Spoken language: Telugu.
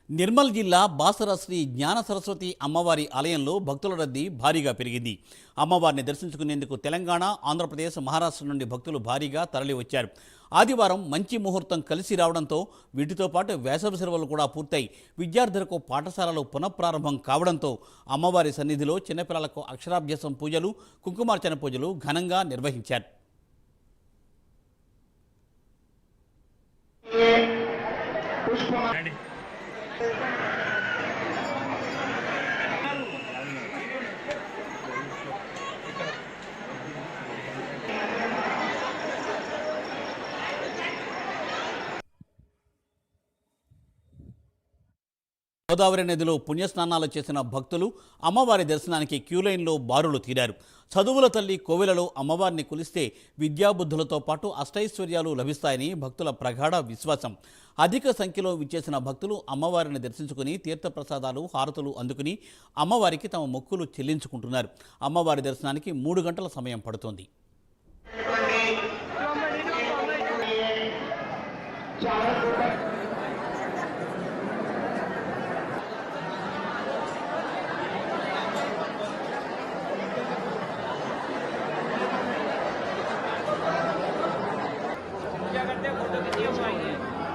నిర్మల్ జిల్లా బాసర శ్రీ జ్ఞాన సరస్వతి అమ్మవారి ఆలయంలో భక్తుల రద్దీ భారీగా పెరిగింది. అమ్మవారిని దర్శించుకునేందుకు తెలంగాణ, ఆంధ్రప్రదేశ్, మహారాష్ట్ర నుండి భక్తులు భారీగా తరలివచ్చారు. ఆదివారం మంచి ముహూర్తం కలిసి రావడంతో వీటితో పాటు వేసవి సెలవులు కూడా పూర్తయి విద్యార్థులకు పాఠశాలలు పునఃప్రారంభం కావడంతో అమ్మవారి సన్నిధిలో చిన్నపిల్లలకు అక్షరాభ్యాసం పూజలు, కుంకుమార్చన పూజలు ఘనంగా నిర్వహించారు. గోదావరి నదిలో పుణ్యస్నానాలు చేసిన భక్తులు అమ్మవారి దర్శనానికి క్యూలైన్లో బారులు తీరారు. చదువుల తల్లి కోవెలలో అమ్మవారిని కొలిస్తే విద్యాబుద్ధులతో పాటు అష్టైశ్వర్యాలు లభిస్తాయని భక్తుల ప్రగాఢ విశ్వాసం. అధిక సంఖ్యలో విచ్చేసిన భక్తులు అమ్మవారిని దర్శించుకుని తీర్థప్రసాదాలు, హారతులు అందుకుని అమ్మవారికి తమ మొక్కులు చెల్లించుకుంటున్నారు. అమ్మవారి దర్శనానికి 3 గంటల సమయం పడుతోంది. చాలా